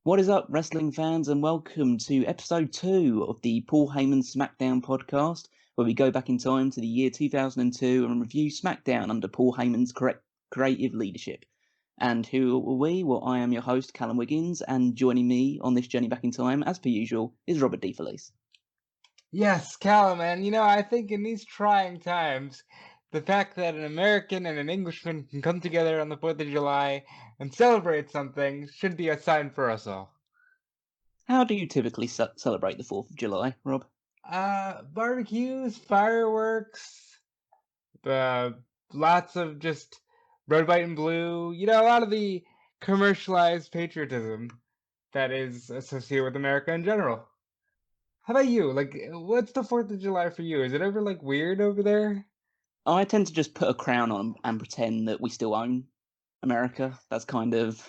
What is up, wrestling fans, and welcome to episode 2 of the Paul Heyman SmackDown podcast, where we go back in time to the year 2002 and review SmackDown under Paul Heyman's creative leadership. And who are we? Well, I am your host, Callum Wiggins, and joining me on this journey back in time, as per usual, is Robert DeFelice. Yes, Callum, and I think in these trying times, the fact that an American and an Englishman can come together on the 4th of July and celebrate something should be a sign for us all. How do you typically celebrate the 4th of July, Rob? Barbecues, fireworks, lots of just red, white, and blue. A lot of the commercialized patriotism that is associated with America in general. How about you? What's the 4th of July for you? Is it ever, weird over there? I tend to just put a crown on and pretend that we still own America. That's kind of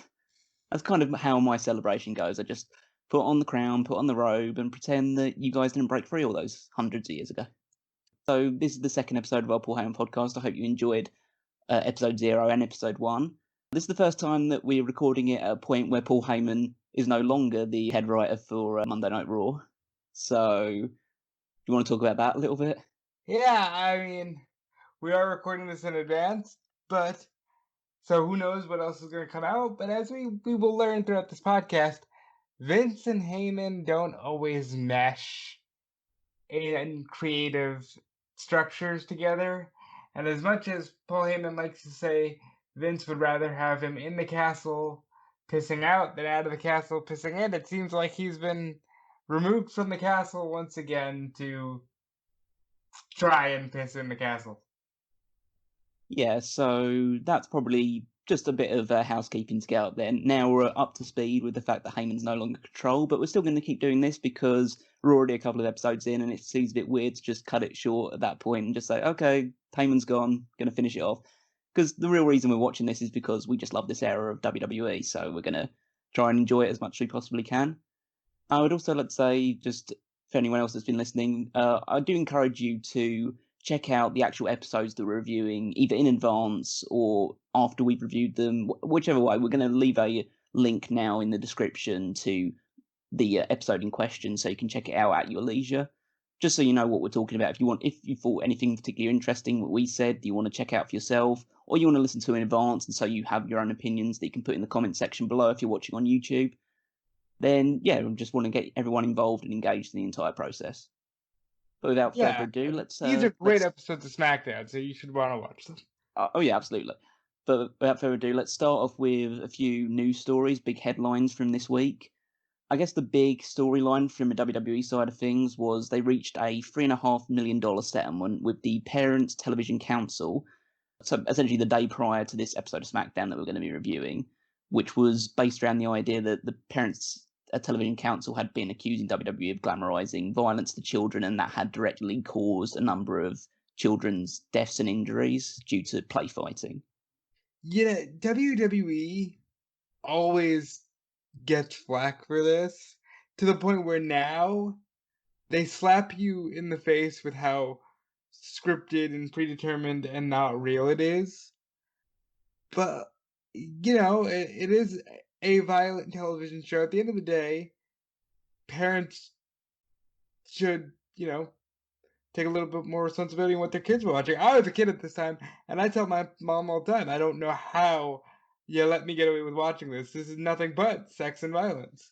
how my celebration goes. I just put on the crown, put on the robe, and pretend that you guys didn't break free all those hundreds of years ago. So this is the second episode of our Paul Heyman podcast. I hope you enjoyed episode 0 and episode 1. This is the first time that we're recording it at a point where Paul Heyman is no longer the head writer for Monday Night Raw. So, do you want to talk about that a little bit? Yeah, I mean, we are recording this in advance, so who knows what else is going to come out. But as we will learn throughout this podcast, Vince and Heyman don't always mesh in creative structures together. And as much as Paul Heyman likes to say Vince would rather have him in the castle pissing out than out of the castle pissing in, it seems like he's been removed from the castle once again to try and piss in the castle. Yeah, so that's probably just a bit of housekeeping to get up there. Now we're up to speed with the fact that Heyman's no longer control, but we're still going to keep doing this because we're already a couple of episodes in and it seems a bit weird to just cut it short at that point and just say, okay, Heyman's gone, going to finish it off. Because the real reason we're watching this is because we just love this era of WWE, so we're going to try and enjoy it as much as we possibly can. I would also like to say, just for anyone else that's been listening, I do encourage you to check out the actual episodes that we're reviewing, either in advance or after we've reviewed them, whichever way. We're going to leave a link now in the description to the episode in question, so you can check it out at your leisure, just so you know what we're talking about. If you thought anything particularly interesting what we said, you want to check out for yourself, or you want to listen to in advance, and so you have your own opinions that you can put in the comment section below if you're watching on YouTube, then yeah, we just want to get everyone involved and engaged in the entire process. But without further ado, these are great episodes of SmackDown, so you should want to watch them. Oh yeah, absolutely. But without further ado, let's start off with a few news stories, big headlines from this week. I guess the big storyline from the WWE side of things was they reached a $3.5 million settlement with the Parents Television Council. So essentially the day prior to this episode of SmackDown that we're going to be reviewing, which was based around the idea that the Parents Television Council had been accusing WWE of glamorizing violence to children, and that had directly caused a number of children's deaths and injuries due to play fighting. Yeah, WWE always gets flack for this, to the point where now they slap you in the face with how scripted and predetermined and not real it is. But, it is a violent television show. At the end of the day, parents should, take a little bit more responsibility in what their kids were watching. I was a kid at this time, and I tell my mom all the time, I don't know how you let me get away with watching this. This is nothing but sex and violence.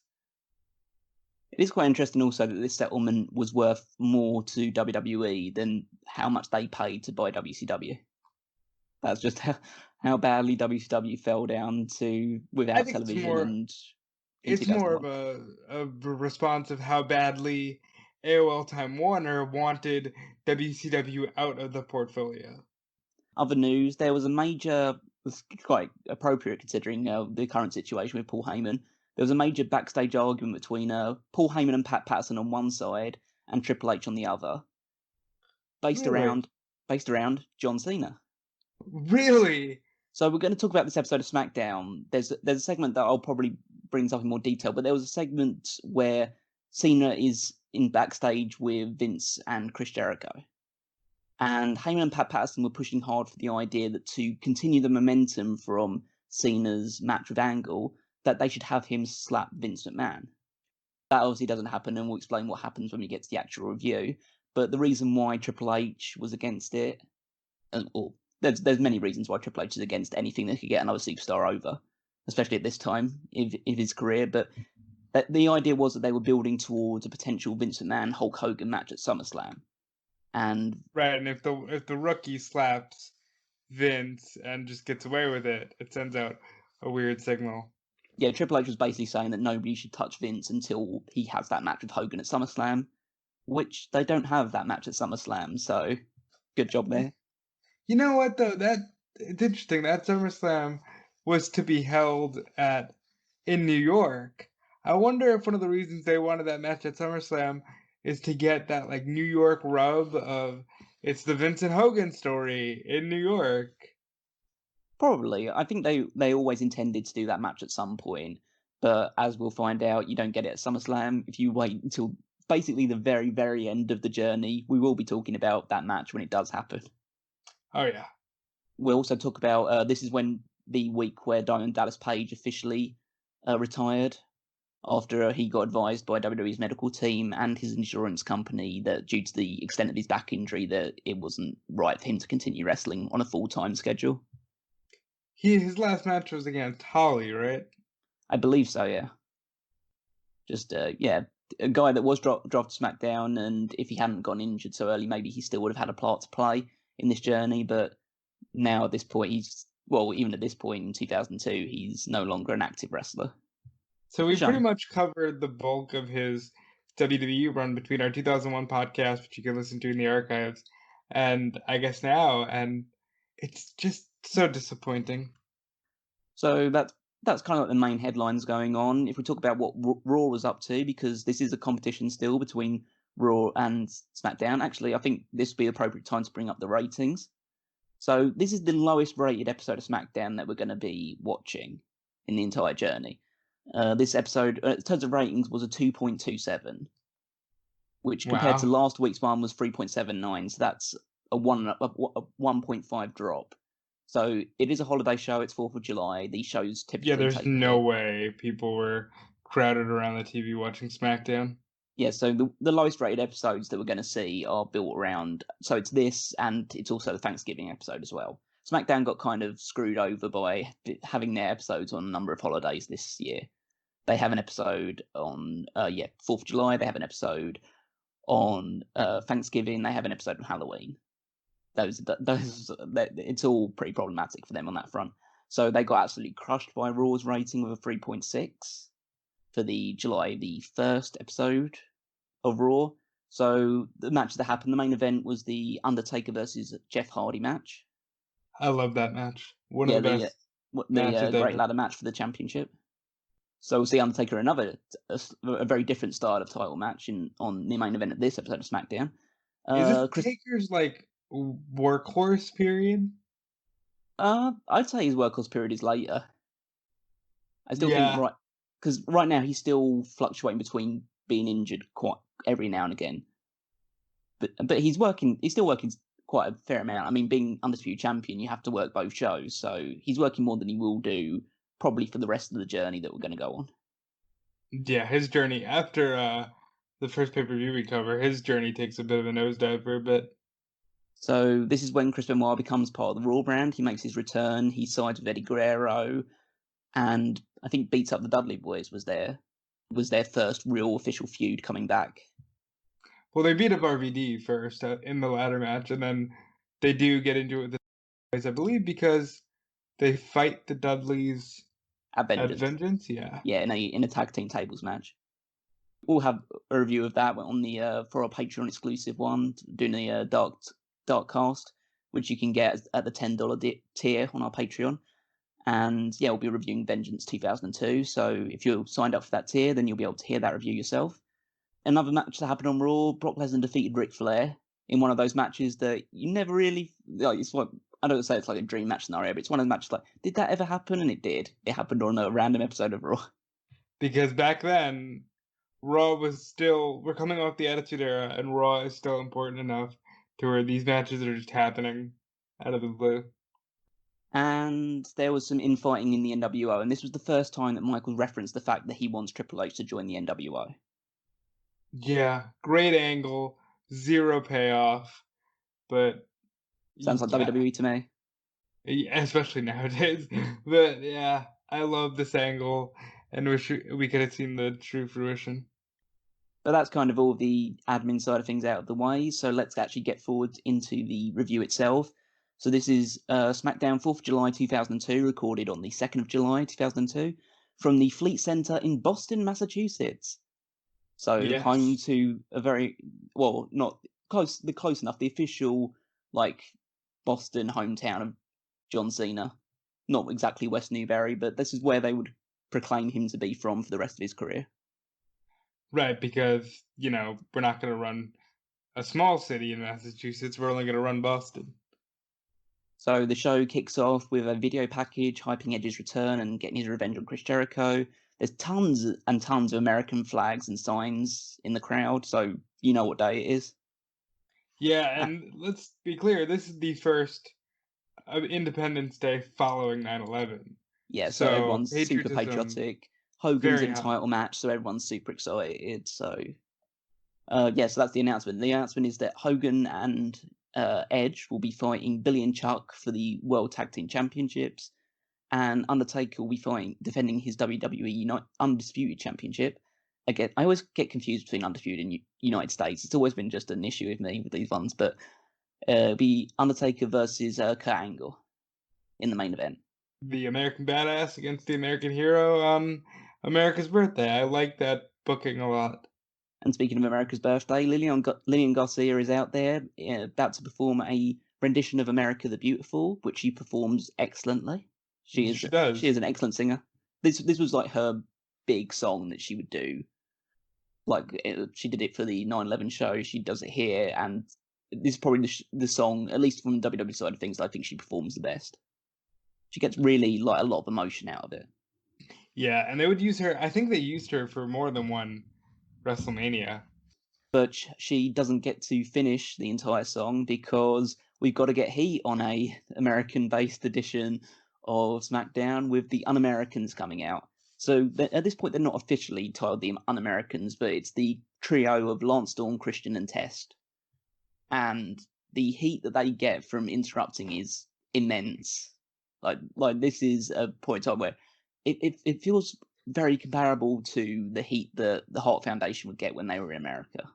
It is quite interesting also that this settlement was worth more to WWE than how much they paid to buy WCW. That's just how badly WCW fell down to without television. It's more of a response of how badly AOL Time Warner wanted WCW out of the portfolio. Other news, there was a major, was quite appropriate considering the current situation with Paul Heyman. There was a major backstage argument between Paul Heyman and Pat Patterson on one side and Triple H on the other, based around John Cena. Really? So we're going to talk about this episode of SmackDown. There's a segment that I'll probably bring up in more detail, but there was a segment where Cena is in backstage with Vince and Chris Jericho. And Heyman and Pat Patterson were pushing hard for the idea that to continue the momentum from Cena's match with Angle, that they should have him slap Vince McMahon. That obviously doesn't happen, and we'll explain what happens when we get to the actual review. But the reason why Triple H was against it, or there's many reasons why Triple H is against anything that could get another superstar over, especially at this time in his career. But the idea was that they were building towards a potential Vince McMahon Hulk Hogan match at SummerSlam, and right, and if the rookie slaps Vince and just gets away with it, it sends out a weird signal. yeah, Triple H was basically saying that nobody should touch Vince until he has that match with Hogan at SummerSlam, which they don't have that match at SummerSlam. So, good job there. You know what though? It's interesting. That SummerSlam was to be held in New York. I wonder if one of the reasons they wanted that match at SummerSlam is to get that like New York rub of it's the Vincent Hogan story in New York. Probably. I think they always intended to do that match at some point, but as we'll find out, you don't get it at SummerSlam. If you wait until basically the very, very end of the journey, we will be talking about that match when it does happen. Oh yeah. We'll also talk about this is when the week where Diamond Dallas Page officially retired after he got advised by WWE's medical team and his insurance company that due to the extent of his back injury that it wasn't right for him to continue wrestling on a full-time schedule. His last match was against Holly, right? I believe so, yeah. Just, a guy that was dropped to SmackDown, and if he hadn't gone injured so early, maybe he still would have had a part to play in this journey, but now at this point, even at this point in 2002, he's no longer an active wrestler. So we pretty much covered the bulk of his WWE run between our 2001 podcast, which you can listen to in the archives, and I guess now, and it's just so disappointing. So that's kind of like the main headlines going on. If we talk about what Raw was up to, because this is a competition still between Raw and SmackDown. Actually, I think this would be the appropriate time to bring up the ratings. So this is the lowest rated episode of SmackDown that we're going to be watching in the entire journey. This episode, in terms of ratings, was a 2.27, which compared to last week's one was 3.79. So that's a 1.5 drop. So it is a holiday show. It's 4th of July. These shows typically there's no way people were crowded around the TV watching SmackDown. Yeah, so the lowest rated episodes that we're going to see are built around. So it's this, and it's also the Thanksgiving episode as well. SmackDown got kind of screwed over by having their episodes on a number of holidays this year. They have an episode on 4th of July. They have an episode on Thanksgiving. They have an episode on Halloween. Those it's all pretty problematic for them on that front. So they got absolutely crushed by Raw's rating with a 3.6 for the July the 1st episode of Raw. So the match that happened, the main event was the Undertaker versus Jeff Hardy match. I love that match. One of the best the great ladder match for the championship. So we'll see Undertaker another a very different style of title match on the main event of this episode of SmackDown. Is this Taker's like workhorse period? I'd say his workhorse period is later. I still think because right now he's still fluctuating between being injured quite every now and again. But he's still working quite a fair amount. I mean, being Undisputed Champion, you have to work both shows, so he's working more than he will do probably for the rest of the journey that we're going to go on. Yeah, his journey after the first pay-per-view we cover, his journey takes a bit of a nosedive for a bit. So this is when Chris Benoit becomes part of the Raw brand. He makes his return. He sides with Eddie Guerrero, and I think beats up the Dudley Boys was their first real official feud coming back. Well, they beat up RVD first in the ladder match, and then they do get into it with the Boys, I believe, because they fight the Dudleys at Vengeance. Yeah, in a tag team tables match. We'll have a review of that on the for our Patreon exclusive one, doing the dark cast, which you can get at the $10 tier on our Patreon. And yeah, we'll be reviewing Vengeance 2002. So if you're signed up for that tier, then you'll be able to hear that review yourself. Another match that happened on Raw, Brock Lesnar defeated Ric Flair in one of those matches that you never really it's like, I don't say it's like a dream match scenario, but it's one of the matches like, did that ever happen? And it did. It happened on a random episode of Raw. Because back then, Raw was we're coming off the Attitude Era, and Raw is still important enough to where these matches are just happening out of the blue. And there was some infighting in the NWO, and this was the first time that Michael referenced the fact that he wants Triple H to join the NWO. Yeah, great angle, zero payoff, but Sounds like yeah, WWE to me. especially nowadays. But yeah, I love this angle, and wish we could have seen the true fruition. But that's kind of all the admin side of things out of the way, so let's actually get forward into the review itself. So this is SmackDown 4th July 2002, recorded on the 2nd of July 2002, from the Fleet Center in Boston, Massachusetts. So home Yes. to a very, well, not close, the close enough, the official, like, Boston hometown of John Cena. Not exactly West Newbury, but this is where they would proclaim him to be from for the rest of his career. Right, because, we're not going to run a small city in Massachusetts, we're only going to run Boston. So the show kicks off with a video package hyping Edge's return and getting his revenge on Chris Jericho. There's tons and tons of American flags and signs in the crowd, so you know what day it is. Yeah, and let's be clear, this is the first of Independence Day following 9/11. Yeah, so So everyone's super patriotism patriotic. Hogan's very in a high. title match, so everyone's super excited. So, yeah, so that's the announcement. The announcement is that Hogan and Edge will be fighting Billy and Chuck for the World Tag Team Championships, and Undertaker will be defending his WWE Undisputed Championship. Again, I always get confused between Undisputed and United States. It's always been just an issue with me with these ones, but it'll be Undertaker versus Kurt Angle in the main event. The American Badass against the American Hero on America's birthday. I like that booking a lot. And speaking of America's birthday, Lillian Garcia is out there about to perform a rendition of America the Beautiful, which she performs excellently. She She does. is an excellent singer. This was like her big song that she would do. Like she did it for the 9/11 show. She does it here, and this is probably the song, at least from the WWE side of things, that I think she performs the best. She gets really like a lot of emotion out of it. Yeah, and they would use her. I think they used her for more than one WrestleMania. But she doesn't get to finish the entire song because we've got to get heat on a American-based edition of SmackDown with the Un-Americans coming out. So at this point, they're not officially titled the Un-Americans, but it's the trio of Lance Storm, Christian, and Test. And the heat that they get from interrupting is immense. Like this is a point in time where it feels very comparable to the heat that the Hart Foundation would get when they were in America.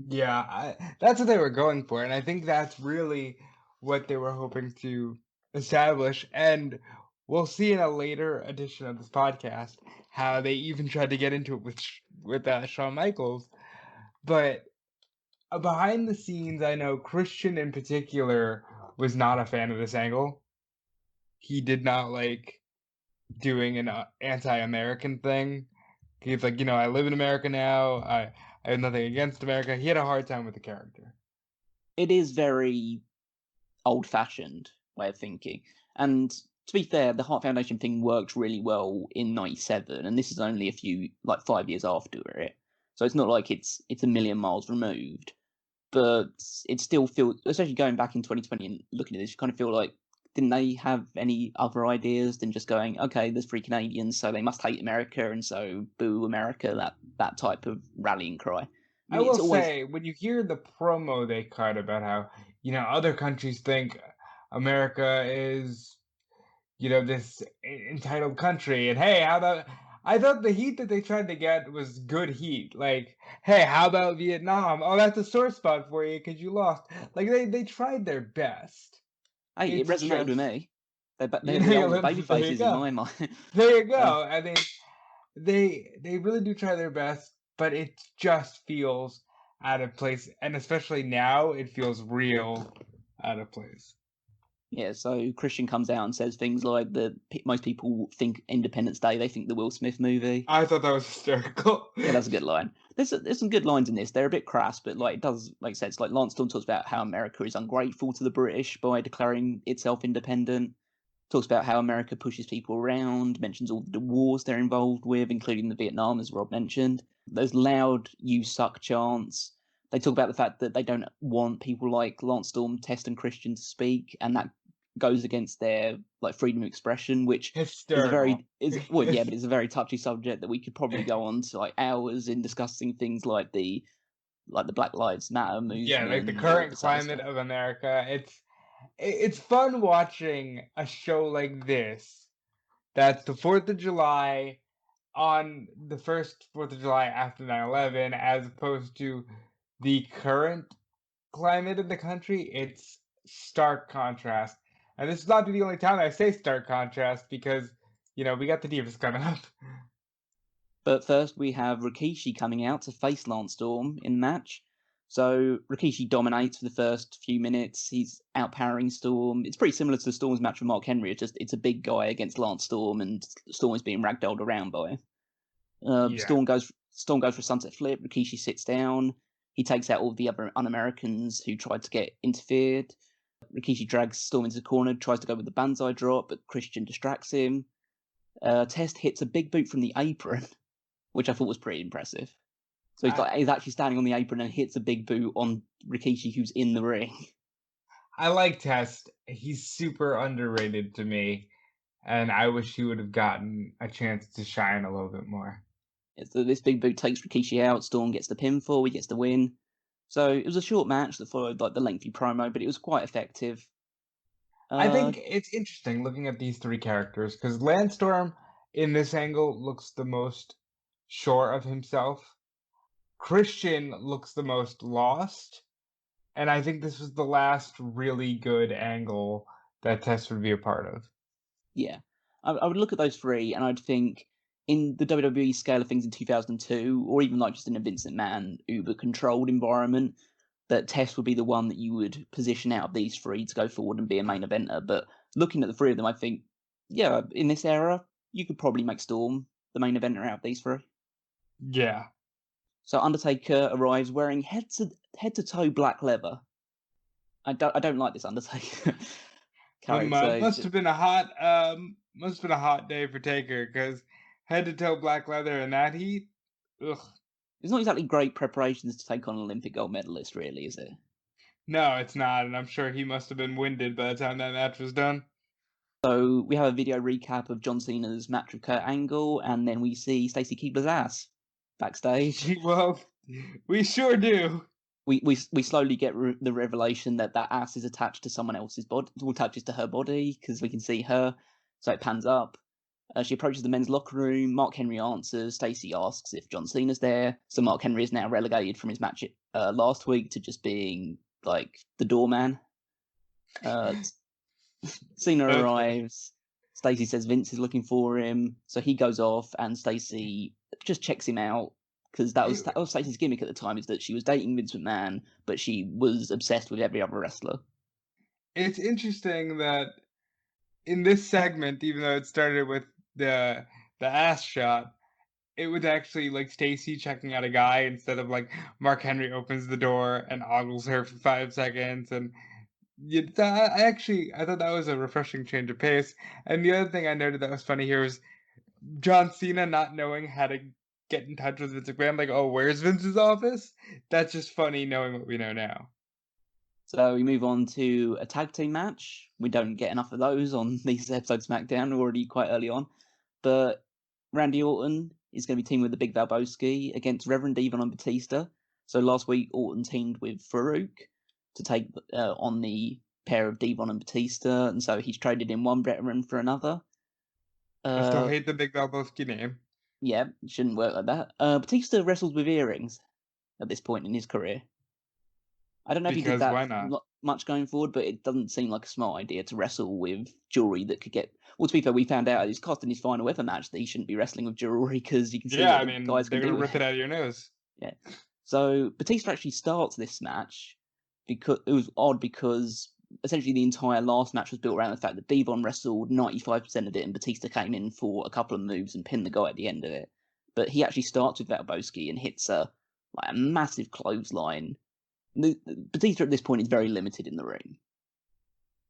Yeah, that's what they were going for, and I think that's really what they were hoping to establish. And we'll see in a later edition of this podcast how they even tried to get into it with Shawn Michaels. But behind the scenes, I know Christian in particular was not a fan of this angle. He did not like doing an anti-American thing. He's like, I live in America now. I have nothing against America. He had a hard time with the character. It is very old-fashioned way of thinking. And to be fair, the Hart Foundation thing worked really well in '97, and this is only a few, like 5 years after it. So it's not like it's a million miles removed. But it still feels, especially going back in 2020 and looking at this, you kind of feel like, didn't they have any other ideas than just going, okay, there's 3 Canadians, so they must hate America, and so boo America, that type of rallying cry. I It's will always, say, when you hear the promo they cut about how, other countries think America is, this entitled country, and hey, how about, I thought the heat that they tried to get was good heat. Like, hey, how about Vietnam? Oh, that's a sore spot for you because you lost. Like, they tried their best. hey, it It's resonated with just, me. They're the ultimate baby there you faces in go. my mind. There you Uh, go. I mean, they really do try their best, but it just feels out of place, and especially now, it feels real out of place. yeah, so Christian comes out and says things like that most people think Independence Day, they think the Will Smith movie. I thought that was hysterical. Yeah, that's a good line. There's some good lines in this. They're a bit crass, but like it does make sense. Like Lance Storm talks about how America is ungrateful to the British by declaring itself independent. Talks about how America pushes people around. Mentions all the wars they're involved with, including the Vietnam, as Rob mentioned. Those loud "You suck" chants. They talk about the fact that they don't want people like Lance Storm, Test, and Christian to speak, and that goes against their like freedom of expression, which Hysterical. but it's a very touchy subject that we could probably go on to like hours in discussing things like the Black Lives Matter Yeah, like the movement or current this other climate stuff. of America. It's fun watching a show like this. That's the 4th of July on the first 4th of July after 9/11, as opposed to the current climate in the country. It's stark contrast. And this is not the only time I say stark contrast because, we got the Divas coming up. But first, we have Rikishi coming out to face Lance Storm in the match. So Rikishi dominates for the first few minutes. He's outpowering Storm. It's pretty similar to the Storm's match with Mark Henry. It's a big guy against Lance Storm, and Storm is being ragdolled around by him. Yeah. Storm goes for a sunset flip. Rikishi sits down. He takes out all the other un-Americans who tried to get interfered. Rikishi drags Storm into the corner, tries to go with the banzai drop, but Christian distracts him. Test hits a big boot from the apron, which I thought was pretty impressive. So he's actually standing on the apron and hits a big boot on Rikishi, who's in the ring. I like Test. He's super underrated to me, and I wish he would have gotten a chance to shine a little bit more. So this big boot takes Rikishi out. Storm gets the pinfall. He gets the win. So it was a short match that followed like the lengthy promo, but it was quite effective. I think it's interesting looking at these three characters because Landstorm in this angle looks the most sure of himself. Christian looks the most lost. And I think this was the last really good angle that Test would be a part of. Yeah. I would look at those three and I'd think in the WWE scale of things in 2002, or even like just in a Vince McMahon uber controlled environment, that Test would be the one that you would position out of these three to go forward and be a main eventer. But looking at the three of them, I think, yeah, in this era, you could probably make Storm the main eventer out of these three. Yeah. So Undertaker arrives wearing head to toe black leather. I don't like this Undertaker character. Must have been a hot day for Taker because head to toe black leather in that heat. Ugh. It's not exactly great preparations to take on an Olympic gold medalist, really, is it? No, it's not, and I'm sure he must have been winded by the time that match was done. So we have a video recap of John Cena's match with Kurt Angle, and then we see Stacy Keibler's ass backstage. Well, we sure do. We slowly get the revelation that ass is attached to someone else's body, attaches to her body, because we can see her. So it pans up. She approaches the men's locker room. Mark Henry answers. Stacy asks if John Cena's there. So Mark Henry is now relegated from his match last week to just being like the doorman. Cena arrives. Stacy says Vince is looking for him, so he goes off, and Stacy just checks him out because that was Stacy's gimmick at the time, is that she was dating Vince McMahon, but she was obsessed with every other wrestler. It's interesting that in this segment, even though it started with the ass shot, it was actually like Stacy checking out a guy instead of like Mark Henry opens the door and ogles her for 5 seconds. And I thought that was a refreshing change of pace. And the other thing I noted that was funny here was John Cena not knowing how to get in touch with Vince McMahon. Like, oh, where's Vince's office? That's just funny knowing what we know now. So we move on to a tag team match. We don't get enough of those on these episodes of SmackDown, already quite early on. But Randy Orton is going to be teaming with the Big Valbowski against Reverend, Devon, and Batista. So last week, Orton teamed with Farouk to take on the pair of Devon and Batista, and so he's traded in one veteran for another. I still hate the Big Valbowski name. Yeah, it shouldn't work like that. Batista wrestles with earrings at this point in his career. I don't know if he did that much going forward, but it doesn't seem like a smart idea to wrestle with jewelry that could get... Well, to be fair, we found out at his cost in his final ever match that he shouldn't be wrestling with jewelry because you can see guys they're going to rip it out of your nose. Yeah. So Batista actually starts this match because it was odd because essentially the entire last match was built around the fact that Devon wrestled 95% of it and Batista came in for a couple of moves and pinned the guy at the end of it. But he actually starts with Valbowski and hits a massive clothesline. Batista at this point is very limited in the ring.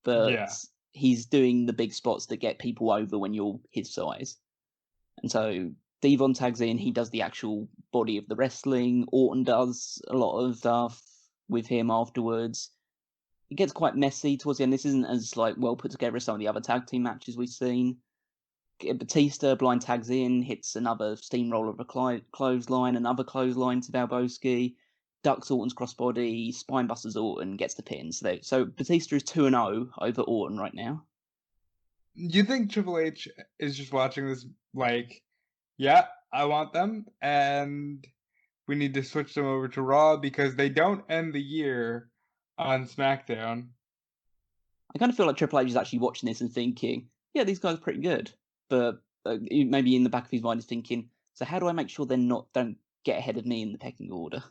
But he's doing the big spots that get people over when you're his size. And so Devon tags in, he does the actual body of the wrestling. Orton does a lot of stuff with him afterwards. it gets quite messy towards the end. This isn't as like well put together as some of the other tag team matches we've seen. Batista blind tags in, hits another steamroller of a clothesline, another clothesline to Valbowski, ducks Orton's crossbody, spinebusters Orton, gets the pin. So Batista is 2-0 over Orton right now. You think Triple H is just watching this like, yeah, I want them, and we need to switch them over to Raw because they don't end the year on SmackDown. I kind of feel like Triple H is actually watching this and thinking, yeah, these guys are pretty good. But maybe in the back of his mind is thinking, so how do I make sure don't get ahead of me in the pecking order?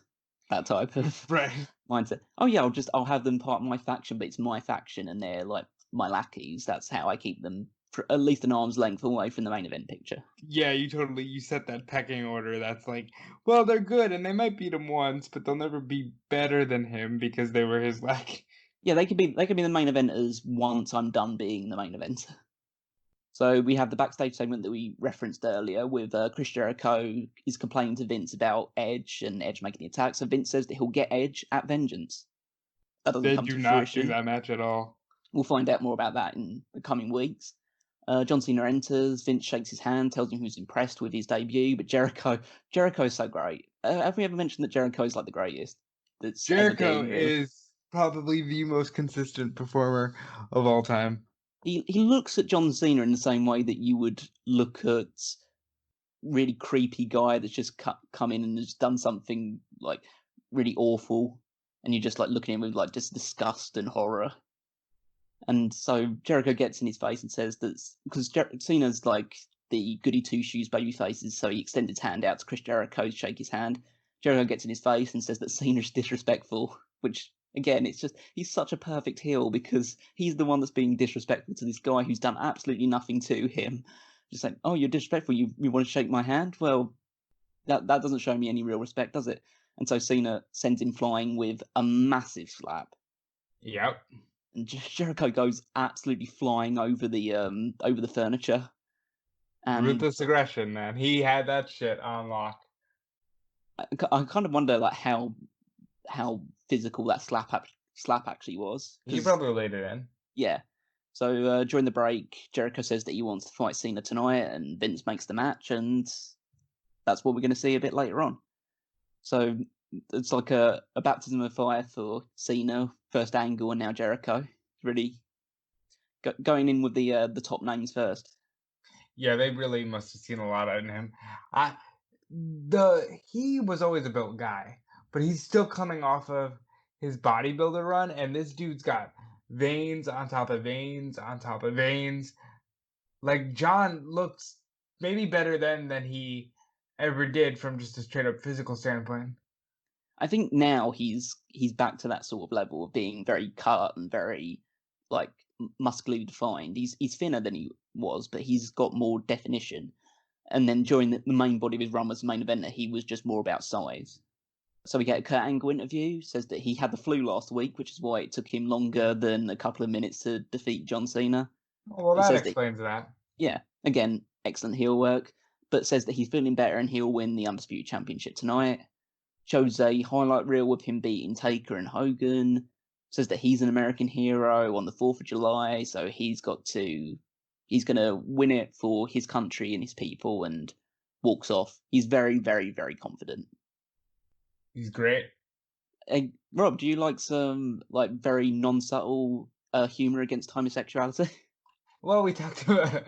That type of Right. mindset. Oh yeah, I'll have them part of my faction, but it's my faction and they're like my lackeys. That's how I keep them for at least an arm's length away from the main event picture. Yeah, you set that pecking order. That's like, well, they're good and they might beat him once, but they'll never be better than him because they were his lackey. Yeah, they could be the main eventers once I'm done being the main eventer. So we have the backstage segment that we referenced earlier with Chris Jericho is complaining to Vince about Edge and Edge making the attack. So Vince says that he'll get Edge at Vengeance. That doesn't They come do to not do fruition. that match at all. We'll find out more about that in the coming weeks. John Cena enters. Vince shakes his hand, tells him he was impressed with his debut. But Jericho is so great. Have we ever mentioned that Jericho is like the greatest that's ever Jericho been? Really, is probably the most consistent performer of all time. he looks at John Cena in the same way that you would look at really creepy guy that's just come in and has done something like really awful, and you're just like looking at him with like just disgust and horror. And so Jericho gets in his face and says that because Cena's like the goody two shoes baby faces, so he extended his hand out to Chris Jericho to shake his hand. Jericho gets in his face and says that Cena's disrespectful, which again, it's just he's such a perfect heel because he's the one that's being disrespectful to this guy who's done absolutely nothing to him. Just like, oh, you're disrespectful. You want to shake my hand? Well, that doesn't show me any real respect, does it? And so Cena sends him flying with a massive slap. Yep. And Jericho goes absolutely flying over the furniture. And Ruthless aggression, man. He had that shit on lock. I kind of wonder like how physical that slap actually was. He probably laid it in. Yeah. So during the break, Jericho says that he wants to fight Cena tonight, and Vince makes the match, and that's what we're going to see a bit later on. So it's like a baptism of fire for Cena, first Angle, and now Jericho. Really going in with the top names first. Yeah, they really must have seen a lot in him. He was always a built guy, but he's still coming off of his bodybuilder run, and this dude's got veins on top of veins on top of veins. Like John looks maybe better than he ever did from just a straight up physical standpoint. I think now he's back to that sort of level of being very cut and very like muscularly defined. He's thinner than he was, but he's got more definition. And then during the main body of his run as the main eventer, he was just more about size. So we get a Kurt Angle interview, says that he had the flu last week, which is why it took him longer than a couple of minutes to defeat John Cena. Well, that explains that. Yeah, again, excellent heel work, but says that he's feeling better and he'll win the Undisputed Championship tonight. Shows a highlight reel with him beating Taker and Hogan. Says that he's an American hero on the 4th of July, so he's going to win it for his country and his people, and walks off. He's very, very, very confident. He's great. Hey, Rob, do you like some like very non-subtle humor against homosexuality? Well, we talked about.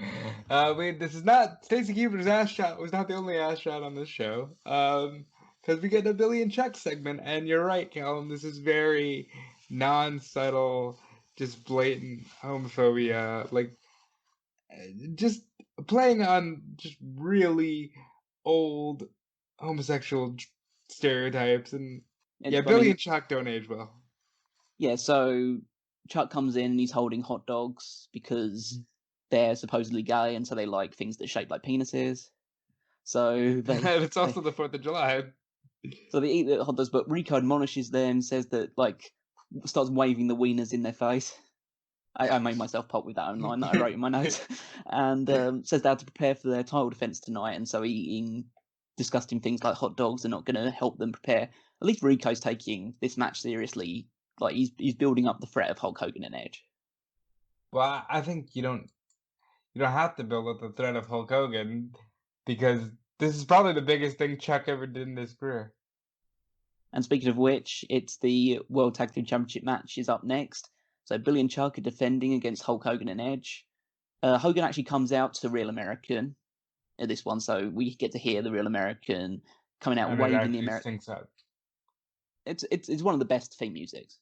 This is not Stacy Keibler's ass shot. Was not the only ass shot on this show. Because we get a billion checks segment, and you're right, Callum. This is very non-subtle, just blatant homophobia. Like, just playing on just really old homosexual stereotypes, and yeah, Billy and Chuck don't age well. Yeah, so Chuck comes in and he's holding hot dogs because they're supposedly gay, and so they like things that are shaped like penises. So it's also the 4th of July. So they eat the hot dogs, but Rico admonishes them, says that like starts waving the wieners in their face. I made myself pop with that own line that I wrote in my notes, and says they have to prepare for their title defense tonight, and so eating disgusting things like hot dogs are not going to help them prepare. At least Rico's taking this match seriously like he's building up the threat of Hulk Hogan and Edge. Well, I think you don't have to build up the threat of Hulk Hogan because this is probably the biggest thing Chuck ever did in his career. And speaking of which, it's the World Tag Team Championship match is up next. So Billy and Chuck are defending against Hulk Hogan and Edge. Hogan actually comes out to Real American at this one, so we get to hear the Real American coming out And it waving the actually American. stinks out. It's one of the best theme musics.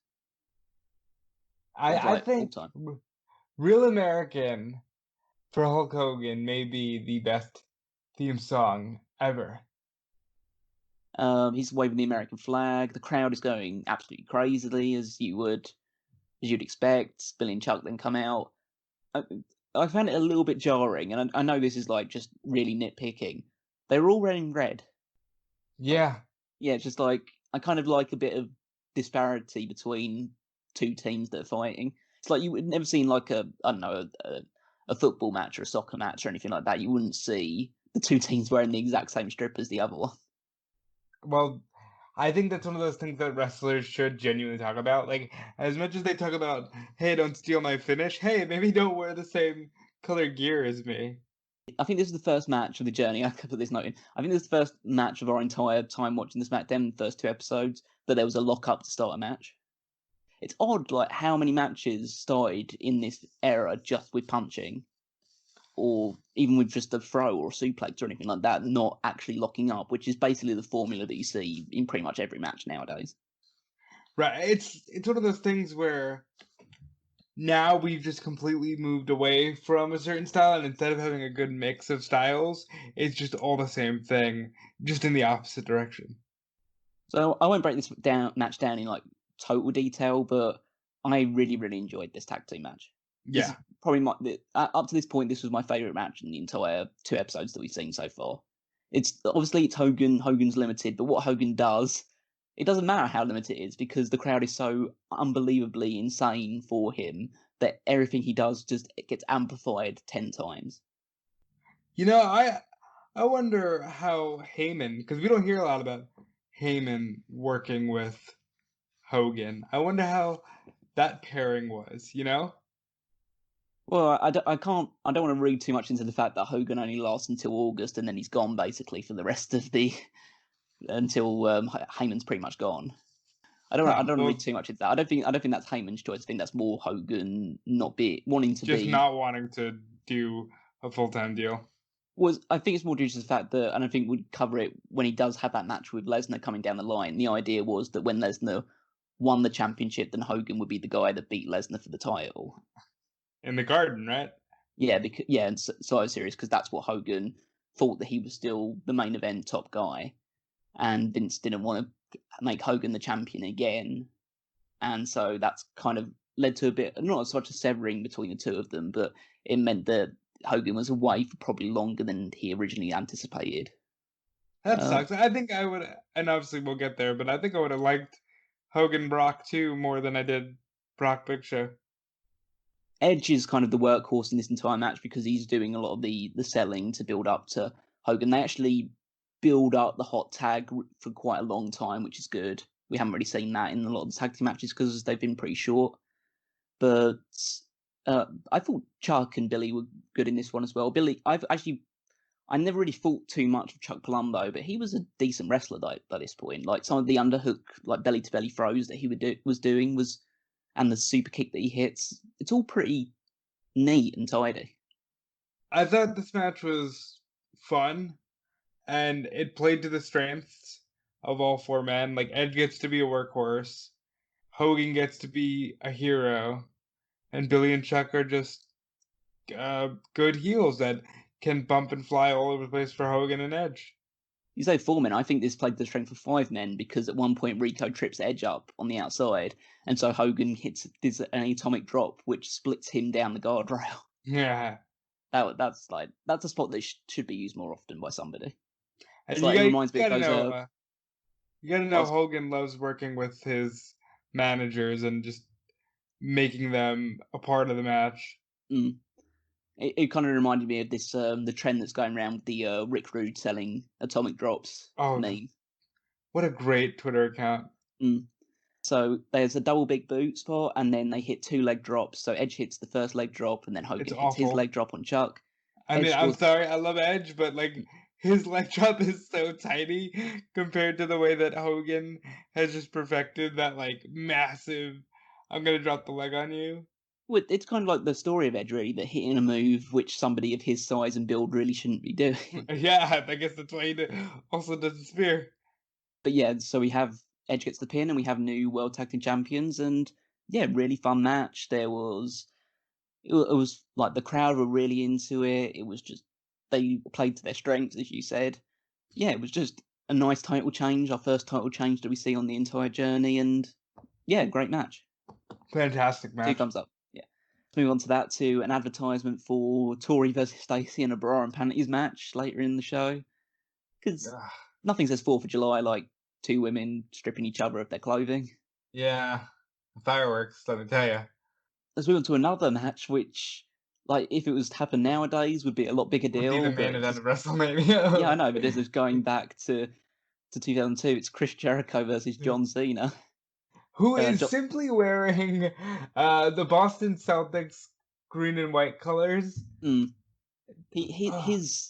I think Real American for Hulk Hogan may be the best theme song ever. He's waving the American flag. The crowd is going absolutely crazily, as you'd expect. Billy and Chuck then come out. I found it a little bit jarring, and I know this is like just really nitpicking. They were all wearing red. Yeah. Yeah, just like I kind of like a bit of disparity between two teams that are fighting. It's like you would never seen like a football match or a soccer match or anything like that. You wouldn't see the two teams wearing the exact same strip as the other one. Well, I think that's one of those things that wrestlers should genuinely talk about. Like, as much as they talk about, hey, don't steal my finish, hey, maybe don't wear the same color gear as me. I think this is the first match of the journey. I could put this note in. I think this is the first match of our entire time watching the SmackDown, the first 2 episodes, that there was a lock-up to start a match. It's odd, like, how many matches started in this era just with punching, or even with just a throw or a suplex or anything like that, not actually locking up, which is basically the formula that you see in pretty much every match nowadays. Right. It's one of those things where now we've just completely moved away from a certain style, and instead of having a good mix of styles, it's just all the same thing, just in the opposite direction. So I won't break this match down in like total detail, but I really, really enjoyed this tag team match. Yeah. This is probably up to this point, this was my favourite match in the entire 2 episodes that we've seen so far. It's Hogan. Hogan's limited, but what Hogan does, it doesn't matter how limited it is because the crowd is so unbelievably insane for him that everything he does just gets amplified 10 times. You know, I wonder how Heyman, because we don't hear a lot about Heyman working with Hogan. I wonder how that pairing was, you know? Well, I don't want to read too much into the fact that Hogan only lasts until August and then he's gone basically for the rest of until Heyman's pretty much gone. I don't want to read too much into that. I don't think that's Heyman's choice. I think that's more Hogan wanting to just not wanting to do a full-time deal. I think it's more due to the fact that, and I think we'd cover it when he does have that match with Lesnar coming down the line. The idea was that when Lesnar won the championship, then Hogan would be the guy that beat Lesnar for the title. In the Garden, right? Yeah, and Survivor Series, because that's what Hogan thought, that he was still the main event top guy, and Vince didn't want to make Hogan the champion again, and so that's kind of led to a bit, not as much a severing between the two of them, but it meant that Hogan was away for probably longer than he originally anticipated. That sucks. I think I would, and obviously we'll get there, but I think I would have liked Hogan Brock too more than I did Brock Big Show. Edge is kind of the workhorse in this entire match because he's doing a lot of the selling to build up to Hogan. They actually build up the hot tag for quite a long time, which is good. We haven't really seen that in a lot of the tag team matches because they've been pretty short. But I thought Chuck and Billy were good in this one as well. Billy, I never really thought too much of Chuck Palumbo, but he was a decent wrestler by this point. Like some of the underhook, like belly to belly throws that he was doing and the super kick that he hits, it's all pretty neat and tidy. I thought this match was fun, and it played to the strengths of all 4 men. Like, Edge gets to be a workhorse, Hogan gets to be a hero, and Billy and Chuck are just good heels that can bump and fly all over the place for Hogan and Edge. You say 4 men, I think this played the strength of 5 men because at one point Rico trips Edge up on the outside, and so Hogan hits an atomic drop which splits him down the guardrail. Yeah. That's a spot that should be used more often by somebody. And it reminds me of those. You gotta know Hogan loves working with his managers and just making them a part of the match. It kind of reminded me of this the trend that's going around with the Rick Rude selling atomic drops meme. What a great Twitter account. So there's a double big boot spot, and then they hit 2 leg drops. So Edge hits the first leg drop, and then It's Hogan hits his awful. leg drop on Chuck. I Edge mean, I'm scores. sorry, I love Edge, but like his leg drop is so tiny compared to the way that Hogan has just perfected that like massive I'm gonna drop the leg on you. Well, it's kind of like the story of Edge, really, that hitting a move which somebody of his size and build really shouldn't be doing. Yeah, I guess that's why also does the spear. But yeah, so we have Edge gets the pin, and we have new World Tag Team Champions, and yeah, really fun match. It was like the crowd were really into it. It was just they played to their strengths, as you said. Yeah, it was just a nice title change, our first title change that we see on the entire journey, and yeah, great match. Fantastic 2 match. thumbs up. Yeah. Let's move on to that to an advertisement for Torrie versus Stacy in a bra and panties match later in the show. Because Ugh, nothing says 4th of July like 2 women stripping each other of their clothing. yeah, fireworks, let me tell you. Let's move on to another match, which, like, if it was to happen nowadays, would be a lot bigger Would be the deal. main But event just, of yeah, I WrestleMania. know. But this is going back to 2002. It's Chris Jericho versus John Cena. Who is Jo- simply wearing the Boston Celtics green and white colors. mm, Ugh.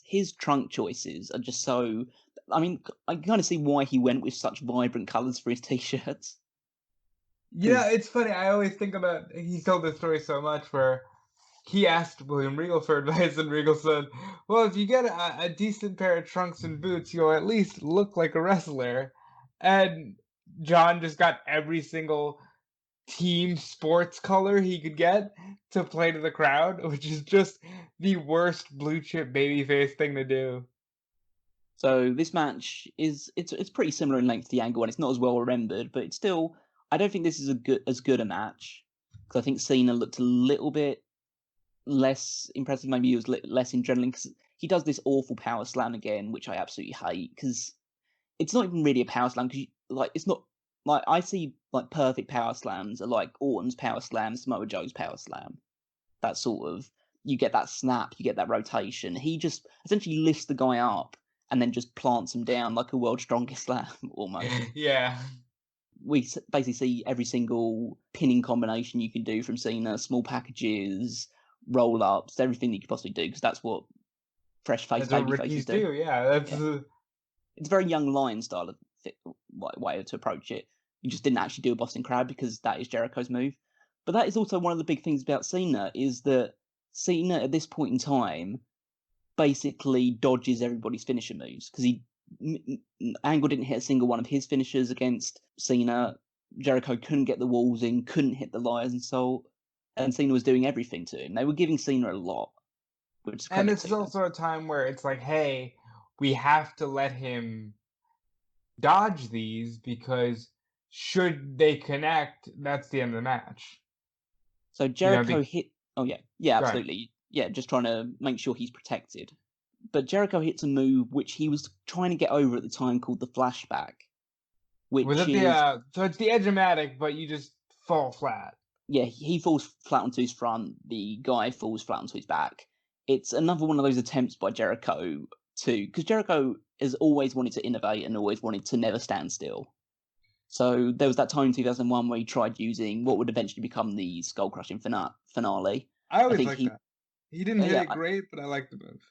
his trunk choices are just so. I mean, I kind of see why he went with such vibrant colors for his t-shirts. Yeah, Because it's funny. I always think about he's told this story so much where he asked William Regal for advice, and Regal said, "Well, if you get a decent pair of trunks and boots, you'll at least look like a wrestler." And John just got every single team sports color he could get to play to the crowd, which is just the worst blue chip babyface thing to do. so this match it's pretty similar in length to the angle, and it's not as well remembered, but it's still. I don't think this is as good a match because I think Cena looked a little bit less impressive. Maybe he was less adrenaline because he does this awful power slam again, which I absolutely hate because it's not even really a power slam because like it's not like I see like perfect power slams are like Orton's power slam, Samoa Joe's power slam. That sort of you get that snap, you get that rotation. He just essentially lifts the guy up and then just plants him down like a world's strongest slam almost. Yeah. We basically see every single pinning combination you can do from Cena, small packages, roll ups, everything that you could possibly do because that's what fresh face That's what baby faces Ricky's do. do. Yeah, that's Yeah. It's a very young lion style of way to approach it. You just didn't actually do a Boston Crab because that is Jericho's move. But that is also one of the big things about Cena is that Cena at this point in time basically dodges everybody's finisher moves because Angle didn't hit a single one of his finishers against Cena. Jericho couldn't get the walls in, couldn't hit the liars and salt, and Cena was doing everything to him. They were giving Cena a lot, which is and credit this to is them. also a time where it's like, hey, we have to let him dodge these because should they connect, that's the end of the match. So You know, Jericho hit. Oh yeah, go ahead. absolutely. Yeah, just trying to make sure he's protected. But Jericho hits a move which he was trying to get over at the time called the flashback, Was which it the is so it's the edge-o-matic, but you just fall flat. yeah, he falls flat onto his front, the guy falls flat onto his back. It's another one of those attempts by Jericho to because Jericho has always wanted to innovate and always wanted to never stand still. So there was that time in 2001 where he tried using what would eventually become the skull crushing finale. I I always think like he, that. He didn't hit yeah, it great, but I like the move.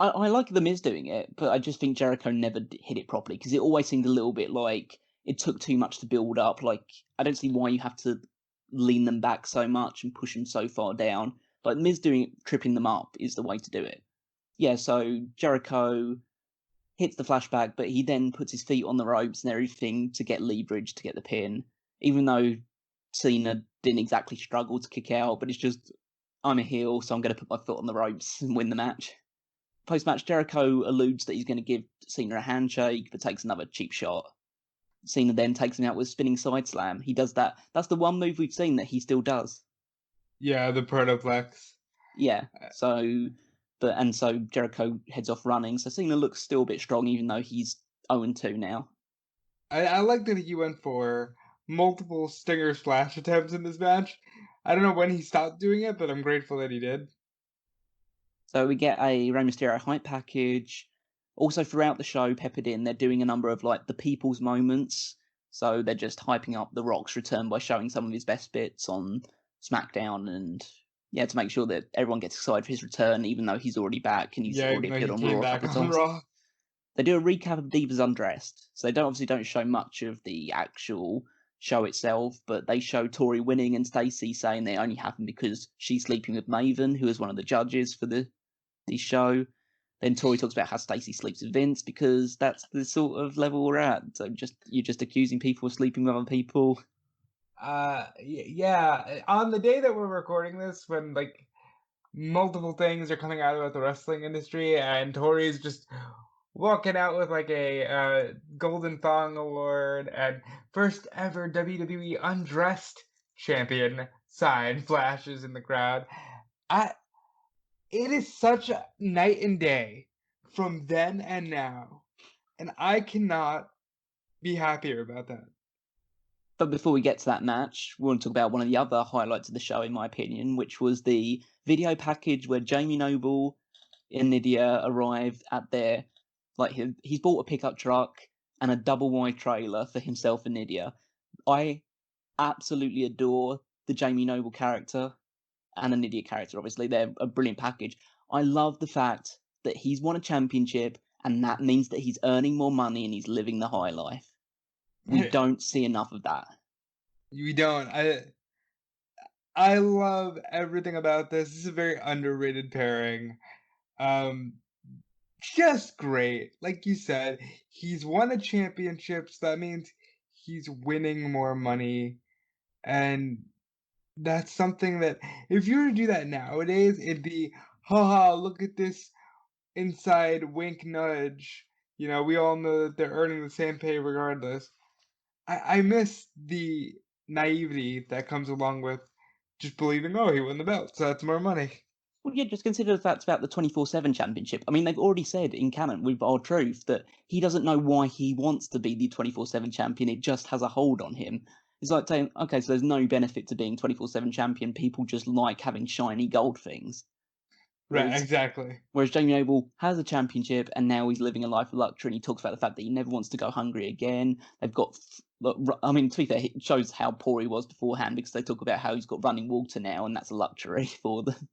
I like The Miz doing it, but I just think Jericho never hit it properly because it always seemed a little bit like it took too much to build up. Like I don't see why you have to lean them back so much and push them so far down. Like Miz doing it, tripping them up is the way to do it. Yeah, so Jericho hits the flashback, but he then puts his feet on the ropes and everything to get leverage to get the pin. Even though Cena didn't exactly struggle to kick out, but it's just I'm a heel, so I'm going to put my foot on the ropes and win the match. Post-match, Jericho alludes that he's going to give Cena a handshake, but takes another cheap shot. Cena then takes him out with a spinning side slam. He does that. That's the one move we've seen that he still does. Yeah, the protoplex. Yeah. So Jericho heads off running. So Cena looks still a bit strong, even though he's 0-2 now. I like that he went for multiple stinger splash attempts in this match. I don't know when he stopped doing it, but I'm grateful that he did. So we get a Rey Mysterio hype package. Also throughout the show, peppered in, they're doing a number of like the people's moments. So they're just hyping up The Rock's return by showing some of his best bits on SmackDown and to make sure that everyone gets excited for his return, even though he's already back and he's Yeah, already even though appeared he on came Raw a back couple of on times. Raw. They do a recap of Divas Undressed, so they obviously don't show much of the actual show itself, but they show Torrie winning and Stacy saying they only happened because she's sleeping with Maven, who is one of the judges for the show. Then Torrie talks about how Stacy sleeps with Vince because that's the sort of level we're at. So you're just accusing people of sleeping with other people. Yeah. On the day that we're recording this, when like multiple things are coming out about the wrestling industry, and Torrie's just walking out with like a Golden Thong Award and first ever WWE Undressed Champion sign flashes in the crowd. It is such a night and day from then and now, and I cannot be happier about that. But before we get to that match, we want to talk about one of the other highlights of the show, in my opinion, which was the video package where Jamie Noble and Nydia arrived at their, he's bought a pickup truck and a double wide trailer for himself and Nydia. I absolutely adore the Jamie Noble character and the Nydia character, obviously. They're a brilliant package. I love the fact that he's won a championship and that means that he's earning more money and he's living the high life. We don't see enough of that. We don't. I love everything about this. This is a very underrated pairing. Just great. Like you said, he's won a championship, so that means he's winning more money. And that's something that if you were to do that nowadays, it'd be, haha, look at this inside wink nudge. We all know that they're earning the same pay regardless. I miss the naivety that comes along with just believing, oh, he won the belt, so that's more money. Well, yeah, just consider the fact about the 24/7 championship. I mean, they've already said in canon with our truth that he doesn't know why he wants to be the 24/7 champion. It just has a hold on him. It's like saying, okay, so there's no benefit to being 24/7 champion. People just like having shiny gold things. Right, exactly. Whereas Jamie Noble has a championship and now he's living a life of luxury and he talks about the fact that he never wants to go hungry again. They've got, I mean, to be fair, it shows how poor he was beforehand because they talk about how he's got running water now and that's a luxury for them.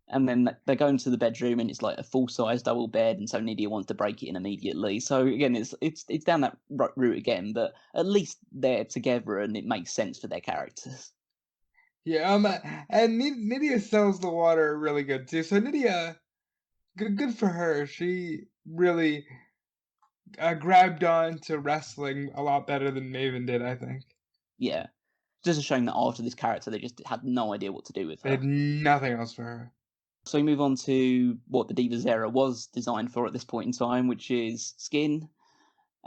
And then they go into the bedroom and it's like a full-size double bed, and so Nydia wants to break it in immediately. So again, it's down that route again, but at least they're together and it makes sense for their characters. Yeah, and Nydia sells the water really good too. So Nydia, good for her. She really grabbed on to wrestling a lot better than Maven did, I think. Yeah, just a shame that after this character, they just had no idea what to do with her. They had nothing else for her. So we move on to what the Divas era was designed for at this point in time, which is skin.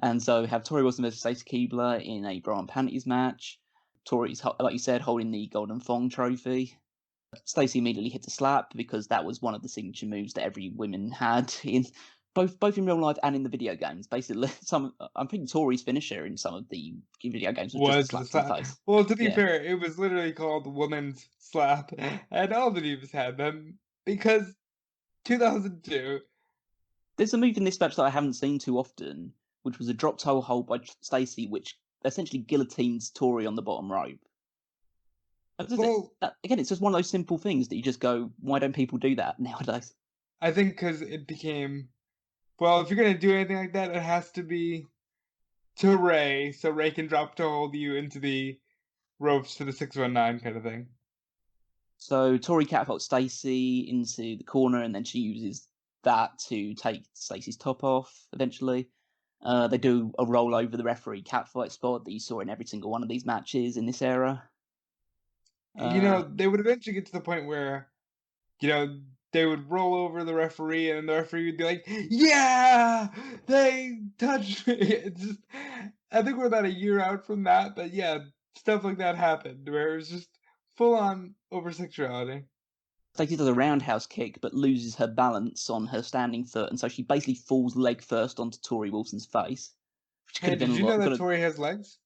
And so we have Torrie Wilson versus Stacy Keibler in a bra and panties match. Torrie's, like you said, holding the Golden Thong trophy. Stacy immediately hits a slap because that was one of the signature moves that every woman had in both in real life and in the video games. Basically, I'm thinking Torrie's finisher in some of the video games was just a slap to the face. Well, to be fair, it was literally called Woman's Slap, and all the Divas had them because 2002. There's a move in this match that I haven't seen too often, which was a drop toe hold by Stacy, which essentially guillotines Torrie on the bottom rope. Well, again, it's just one of those simple things that you just go, why don't people do that nowadays? I think because it became, well, if you're going to do anything like that, it has to be to Ray, so Ray can drop to hold you into the ropes for the 619 kind of thing. So Torrie catapults Stacy into the corner, and then she uses that to take Stacy's top off eventually. They do a roll over the referee catfight spot that you saw in every single one of these matches in this era. They would eventually get to the point where, they would roll over the referee and the referee would be like, yeah, they touched me. It's just, I think we're about a year out from that, but yeah, stuff like that happened where it was just full on over sexuality. Stacy does a roundhouse kick, but loses her balance on her standing foot, and so she basically falls leg first onto Torrie Wilson's face. Hey, did you know that Torrie has legs?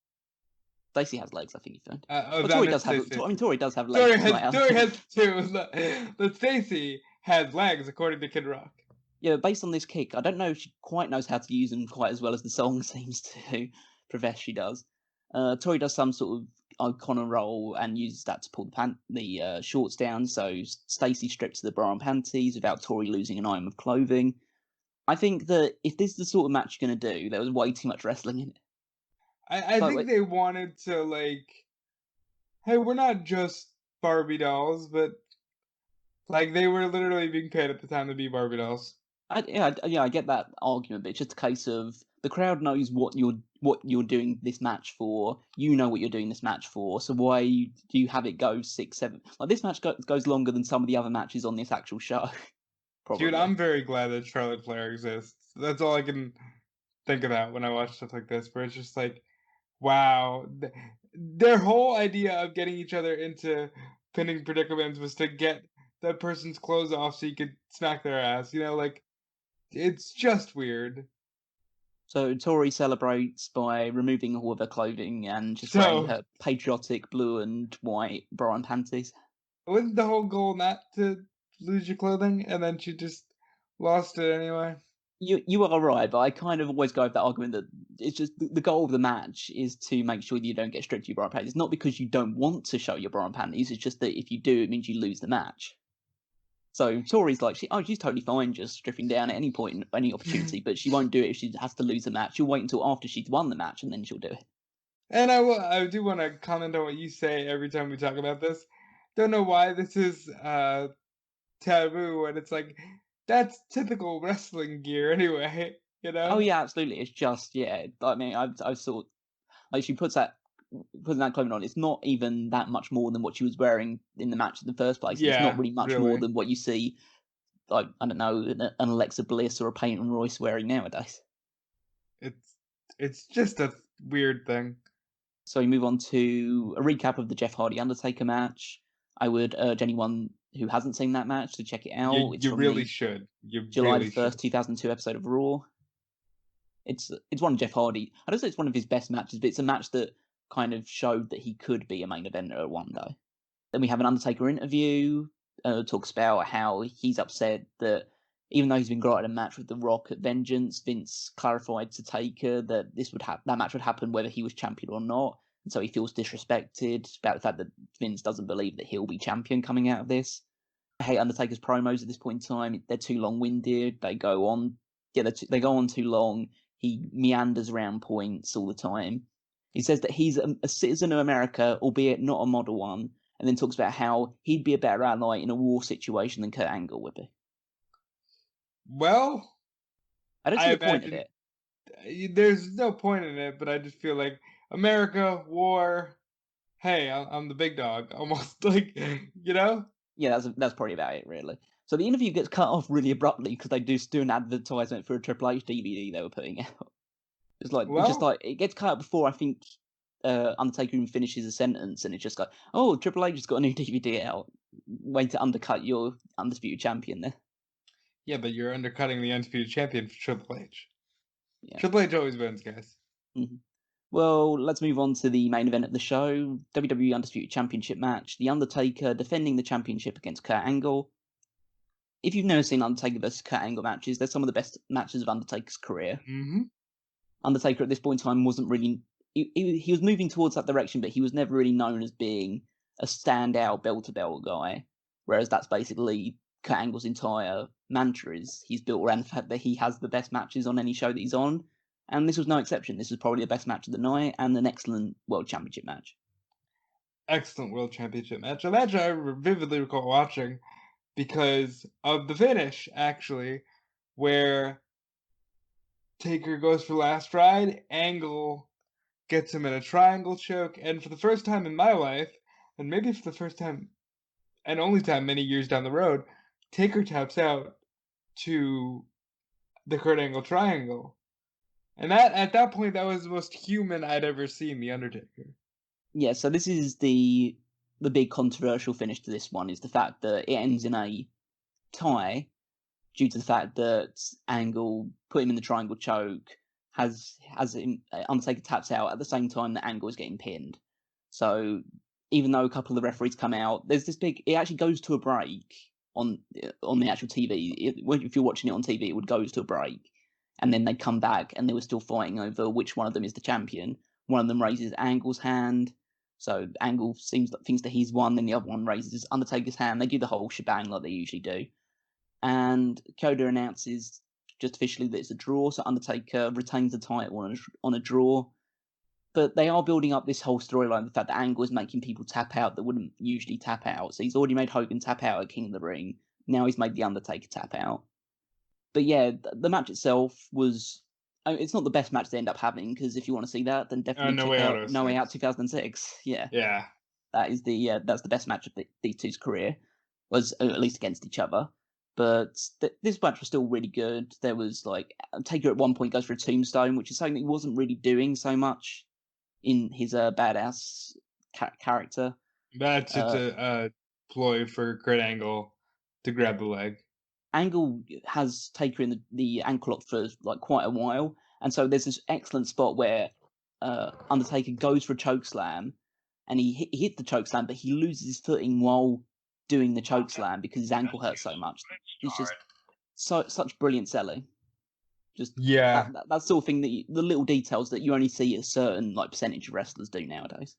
Stacy has legs, I think you found. Torrie does have. I mean, Torrie does have legs. Torrie has two. But Stacy has legs, according to Kid Rock. Yeah, based on this kick, I don't know if she quite knows how to use them quite as well as the song seems to. profess she does. Torrie does some sort of O'Connor roll and uses that to pull the shorts down, so Stacy strips to the bra and panties without Torrie losing an item of clothing. I think that if this is the sort of match you're going to do, there was way too much wrestling in it. I So, think they wanted to, like, hey, we're not just Barbie dolls, but, like, they were literally being paid at the time to be Barbie dolls. I get that argument, but it's just a case of the crowd knows what you're doing this match for. You know what you're doing this match for. So why do you have it go 6, 7? Like this match goes longer than some of the other matches on this actual show. Probably. Dude, I'm very glad that Charlotte Flair exists. That's all I can think about when I watch stuff like this, where it's just like, wow, their whole idea of getting each other into pinning predicaments was to get that person's clothes off so you could smack their ass. You know, like, it's just weird. So Torrie celebrates by removing all of her clothing and just So, wearing her patriotic blue and white bra and panties. wasn't the whole goal not to lose your clothing, and then she just lost it anyway? You are right, but I kind of always go with that argument that it's just the goal of the match is to make sure that you don't get stripped of your bra and panties. It's not because you don't want to show your bra and panties, it's just that if you do, it means you lose the match. So Torrie's like, she's totally fine just stripping down at any point, any opportunity, but she won't do it if she has to lose the match. She'll wait until after she's won the match and then she'll do it. And I do want to comment on what you say every time we talk about this. Don't know why this is taboo, and it's like, that's typical wrestling gear anyway, you know? Oh yeah, absolutely. It's just I mean, I've sort like she puts that clothing on. It's not even that much more than what she was wearing in the match in the first place. It's not really much more than what you see, like I don't know, an Alexa Bliss or a Peyton Royce wearing nowadays. It's just a weird thing. So we move on to a recap of the Jeff Hardy Undertaker match. I would urge anyone who hasn't seen that match to check it out. You really should. You July really the 1st, should. 2002 episode of Raw. It's one of Jeff Hardy. I don't say it's one of his best matches, but it's a match that kind of showed that he could be a main eventer one day. Then we have an Undertaker interview. Talks about how he's upset that even though he's been granted a match with The Rock at Vengeance, Vince clarified to Taker that that match would happen whether he was champion or not. And so he feels disrespected about the fact that Vince doesn't believe that he'll be champion coming out of this. I hate Undertaker's promos at this point in time. They're too long-winded. They go on too long. He meanders around points all the time. He says that he's a citizen of America, albeit not a model one, and then talks about how he'd be a better ally in a war situation than Kurt Angle would be. Well, I don't see the point of it. There's no point in it, but I just feel like America, war, hey, I'm the big dog, almost, like, you know? Yeah, that's probably about it, really. So the interview gets cut off really abruptly because they do an advertisement for a Triple H DVD they were putting out. It's like it gets cut out before I think Undertaker even finishes a sentence, and it's just like, oh, Triple H has got a new DVD out. Way to undercut your Undisputed Champion there. Yeah, but you're undercutting the Undisputed Champion for Triple H. Yeah. Triple H always wins, guys. Mm-hmm. Well, let's move on to the main event of the show, WWE Undisputed Championship match. The Undertaker defending the championship against Kurt Angle. If you've never seen Undertaker versus Kurt Angle matches, they're some of the best matches of Undertaker's career. Mm-hmm. Undertaker at this point in time wasn't really... He was moving towards that direction, but he was never really known as being a standout bell-to-bell guy. Whereas that's basically Kurt Angle's entire mantra is he's built around the fact that he has the best matches on any show that he's on. And this was no exception. This was probably the best match of the night and an excellent World Championship match. Excellent World Championship match. A match I vividly recall watching because of the finish, actually, where Taker goes for last ride, Angle gets him in a triangle choke, and for the first time in my life, and maybe for the first time and only time many years down the road, Taker taps out to the Kurt Angle triangle. And that at that point, that was the most human I'd ever seen The Undertaker. Yeah, so this is the big controversial finish to this one, is the fact that it ends in a tie due to the fact that Angle put him in the triangle choke, has Undertaker taps out at the same time that Angle is getting pinned. So even though a couple of the referees come out, there's this big... It actually goes to a break on the actual TV. If you're watching it on TV, it would go to a break. and then they come back and they were still fighting over which one of them is the champion. One of them raises Angle's hand, so Angle thinks that he's won, then the other one raises Undertaker's hand. They do the whole shebang like they usually do. And Coda announces just officially that it's a draw, so Undertaker retains the title on a draw. But they are building up this whole storyline, the fact that Angle is making people tap out that wouldn't usually tap out. So he's already made Hogan tap out at King of the Ring. Now he's made The Undertaker tap out. But yeah, the match itself was... I mean, it's not the best match they end up having, because if you want to see that, then definitely check out No Way Out 2006. Yeah. That's the best match of these two's career, was at least against each other. But this match was still really good. There was, like, Taker at one point goes for a tombstone, which is something that he wasn't really doing so much in his badass character. That's just a ploy for Kurt Angle to grab the leg. Angle has Taker in the ankle lock for like quite a while, and so there's this excellent spot where Undertaker goes for a chokeslam, and he hits the chokeslam, but he loses his footing while doing the chokeslam because his ankle hurts so much. It's just such brilliant selling. Just that sort of thing, the little details that you only see a certain like percentage of wrestlers do nowadays.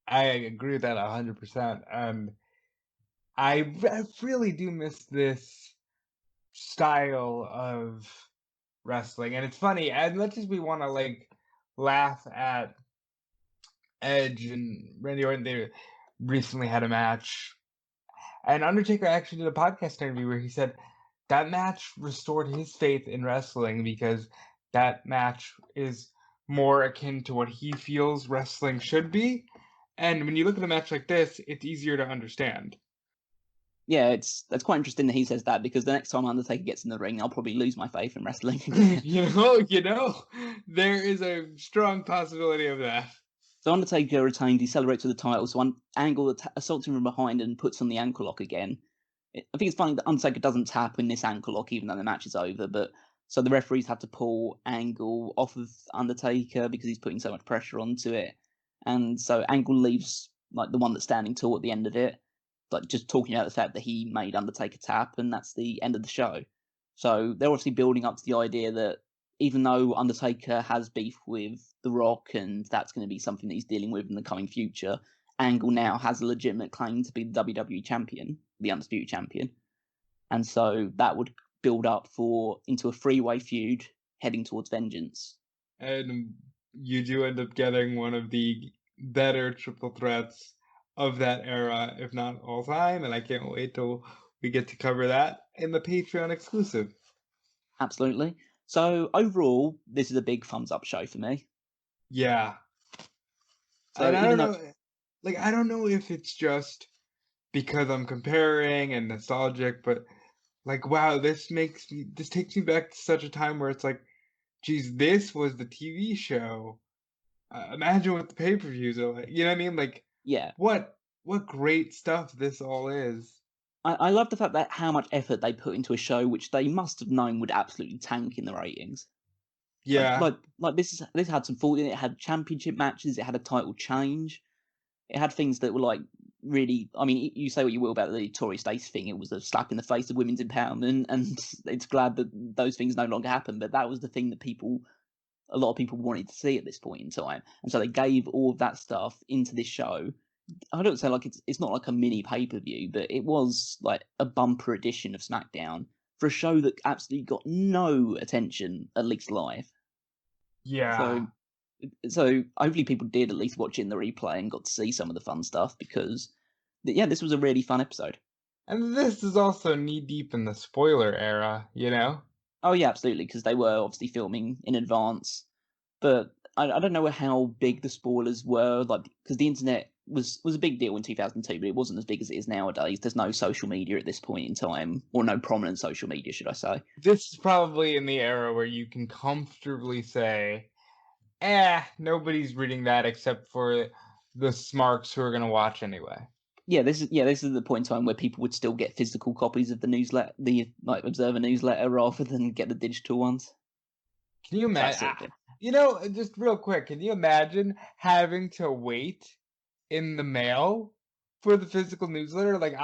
I agree with that 100%, and I really do miss this style of wrestling. And it's funny, as much as we want to like laugh at Edge and Randy Orton, they recently had a match, and Undertaker actually did a podcast interview where he said that match restored his faith in wrestling because that match is more akin to what he feels wrestling should be. And when you look at a match like this, it's easier to understand. Yeah, that's quite interesting that he says that, because the next time Undertaker gets in the ring, I'll probably lose my faith in wrestling. you know, there is a strong possibility of that. So Undertaker retained, he celebrates with the title, so Angle assaults him from behind and puts on the ankle lock again. I think it's funny that Undertaker doesn't tap in this ankle lock even though the match is over, but so the referees have to pull Angle off of Undertaker because he's putting so much pressure onto it. And so Angle leaves like the one that's standing tall at the end of it, like just talking about the fact that he made Undertaker tap, and that's the end of the show. So they're obviously building up to the idea that even though Undertaker has beef with The Rock and that's going to be something that he's dealing with in the coming future, Angle now has a legitimate claim to be the WWE champion, the Undisputed champion. And so that would build up into a three-way feud heading towards Vengeance. And you do end up getting one of the better triple threats of that era, if not all time, and I can't wait till we get to cover that in the Patreon exclusive. Absolutely. So overall, this is a big thumbs up show for me. Yeah. So and I don't know if it's just because I'm comparing and nostalgic, but like, wow, this takes me back to such a time where it's like, geez, this was the TV show. Imagine what the pay-per-views are like. You know what I mean? Like, yeah, what great stuff this all is. I love the fact that how much effort they put into a show which they must have known would absolutely tank in the ratings. Yeah. Like this had some thought in it. It had championship matches. It had a title change. It had things that were like really. I mean, you say what you will about the Torrie Stacy thing. It was a slap in the face of women's empowerment, and it's glad that those things no longer happen. But that was the thing that a lot of people wanted to see at this point in time, and so they gave all of that stuff into this show. I don't say like it's not like a mini pay-per-view, but it was like a bumper edition of SmackDown for a show that absolutely got no attention, at least live. Yeah. So hopefully people did at least watch it in the replay and got to see some of the fun stuff, because this was a really fun episode. And this is also knee-deep in the spoiler era, you know? Oh yeah, absolutely, because they were obviously filming in advance. But I don't know how big the spoilers were, like, because the internet was a big deal in 2002, but it wasn't as big as it is nowadays. There's no social media at this point in time, or no prominent social media, should I say. This is probably in the era where you can comfortably say, nobody's reading that except for the smarks who are going to watch anyway. This is the point in time where people would still get physical copies of the newsletter, the like Observer newsletter, rather than get the digital ones. Can you imagine? Just real quick, can you imagine having to wait in the mail for the physical newsletter? Like,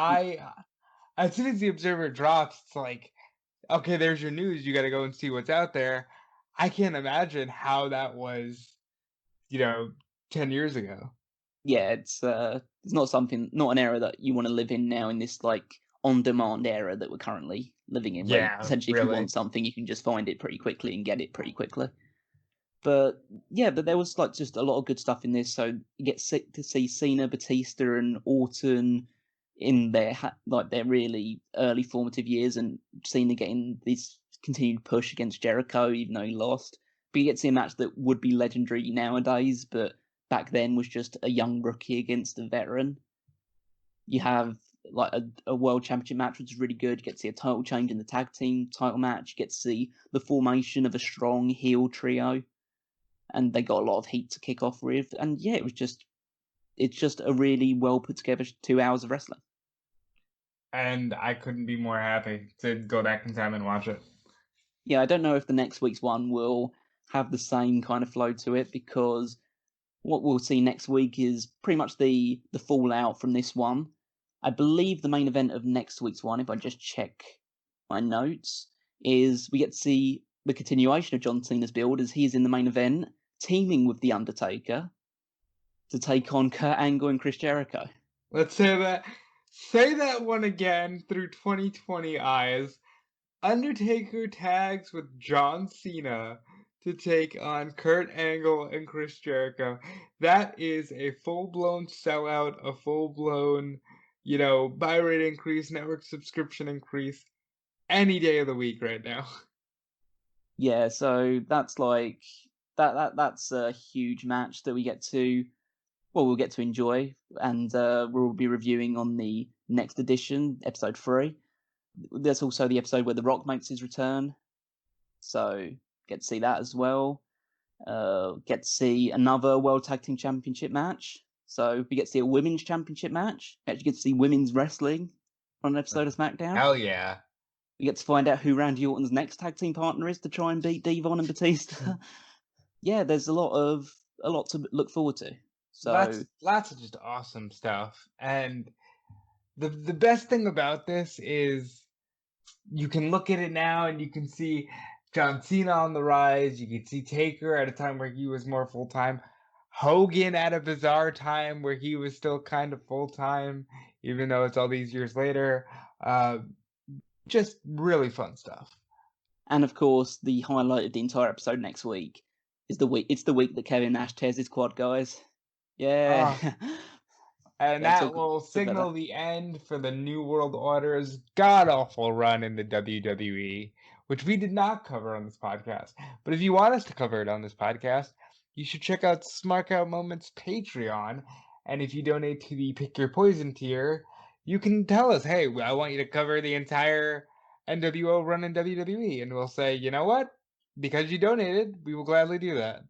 as soon as the Observer drops, it's like okay, there's your news. You got to go and see what's out there. I can't imagine how that was, 10 years ago. Yeah, it's not something, not an era that you want to live in now in this like on-demand era that we're currently living in, where Yeah, essentially if you really. want something, you can just find it pretty quickly and get it pretty quickly. But yeah, but there was like just a lot of good stuff in this. So you get to see Cena, Batista, and Orton in their like their really early formative years, and Cena getting this continued push against Jericho, even though he lost. But you get to see a match that would be legendary nowadays, but back then was just a young rookie against a veteran. You have like a world championship match, which is really good. You get to see a title change in the tag team title match. You get to see the formation of a strong heel trio, and they got a lot of heat to kick off with. And yeah, it's just a really well put together 2 hours of wrestling. And I couldn't be more happy to go back in time and watch it. Yeah, I don't know if the next week's one will have the same kind of flow to it, because what we'll see next week is pretty much the fallout from this one. I believe the main event of next week's one, if I just check my notes, is we get to see the continuation of John Cena's build as he is in the main event, teaming with The Undertaker to take on Kurt Angle and Chris Jericho. Let's say that. Say that one again through 2020 eyes. Undertaker tags with John Cena to take on Kurt Angle and Chris Jericho. That is a full-blown sellout, a full-blown, buy rate increase, network subscription increase any day of the week right now. Yeah, so that's like that's a huge match that we'll get to enjoy, and we'll be reviewing on the next edition, episode 3. There's also the episode where The Rock makes his return, so get to see that as well. Get to see another World Tag Team Championship match. So we get to see a women's championship match. We actually get to see women's wrestling on an episode of SmackDown. Hell yeah. We get to find out who Randy Orton's next tag team partner is to try and beat Devon and Batista. Yeah, there's a lot to look forward to. So lots of just awesome stuff. And the best thing about this is you can look at it now and you can see John Cena on the rise. You can see Taker at a time where he was more full time. Hogan at a bizarre time where he was still kind of full time, even though it's all these years later. Just really fun stuff. And of course, the highlight of the entire episode next week is the week. It's the week that Kevin Nash tears his quad, guys. Yeah. And that will signal the end for the New World Order's god-awful run in the WWE, which we did not cover on this podcast. But if you want us to cover it on this podcast, you should check out Smark Out Moment's Patreon. And if you donate to the Pick Your Poison tier, you can tell us, hey, I want you to cover the entire NWO run in WWE. And we'll say, you know what? Because you donated, we will gladly do that.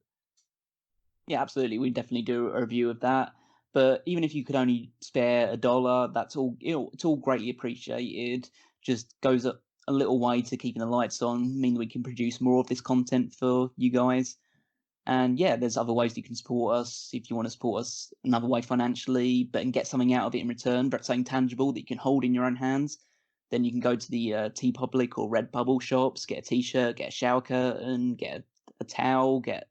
Yeah, absolutely. We definitely do a review of that. But even if you could only spare $1, that's all. It's all greatly appreciated. Just goes a little way to keeping the lights on, mean we can produce more of this content for you guys. And yeah, there's other ways you can support us if you want to support us another way financially, but and get something out of it in return, but something tangible that you can hold in your own hands. Then you can go to the TeePublic or Redbubble shops, get a T-shirt, get a shower curtain, get a towel, get.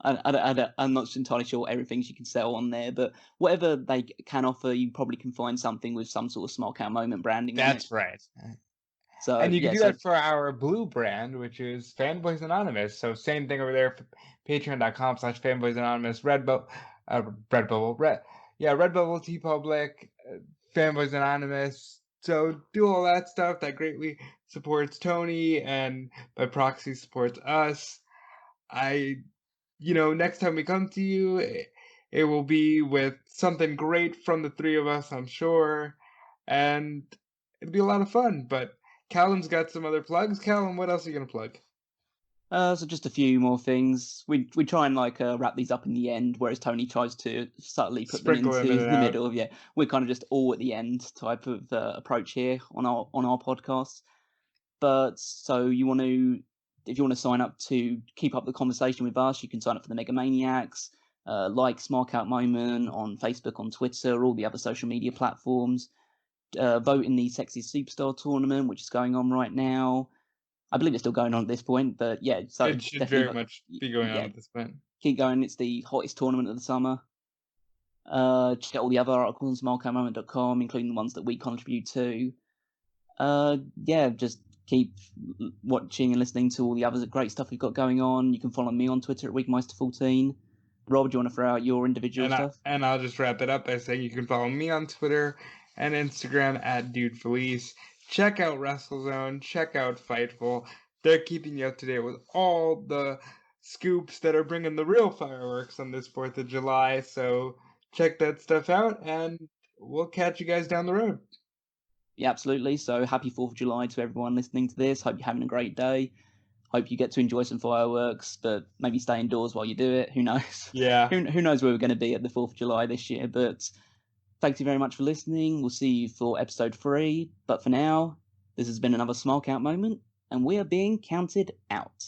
I'm not entirely sure what everything you can sell on there, but whatever they can offer, you probably can find something with some sort of Smark Out Moment branding. That's right. So, and you can do that for our blue brand, which is Fanboys Anonymous. So same thing over there, patreon.com/Fanboys Anonymous, Redbubble, Redbubble, TeePublic, Fanboys Anonymous. So do all that stuff. That greatly supports Tony and by proxy supports us. Next time we come to you, it will be with something great from the three of us, I'm sure. And it'll be a lot of fun. But Callum's got some other plugs. Callum, what else are you going to plug? So just a few more things. We try and wrap these up in the end, whereas Tony tries to subtly put Sprinkle them into the out. middle. Yeah, we're kind of just all at the end type of approach here on our podcasts. But so if you want to sign up to keep up the conversation with us, you can sign up for the Mega Maniacs, like Smark Out Moment on Facebook, on Twitter, all the other social media platforms. Vote in the Sexy Superstar tournament, which is going on right now. I believe it's still going on at this point, but yeah, so It should definitely very much be going on yeah, at this point. keep going. It's the hottest tournament of the summer. Check out all the other articles on smarkoutmoment.com, including the ones that we contribute to. Yeah, just keep watching and listening to all the other great stuff we've got going on. You can follow me on Twitter at Weekmeister14. Rob, do you want to throw out your individual stuff? I'll just wrap it up by saying you can follow me on Twitter and Instagram at DudeFelice. Check out WrestleZone. Check out Fightful. They're keeping you up to date with all the scoops that are bringing the real fireworks on this 4th of July. So check that stuff out, and we'll catch you guys down the road. Yeah, absolutely. So happy 4th of July to everyone listening to this. Hope you're having a great day. Hope you get to enjoy some fireworks, but maybe stay indoors while you do it. Who knows? Yeah. Who knows where we're going to be at the 4th of July this year? But thank you very much for listening. We'll see you for episode 3. But for now, this has been another Smark Out moment, and we are being counted out.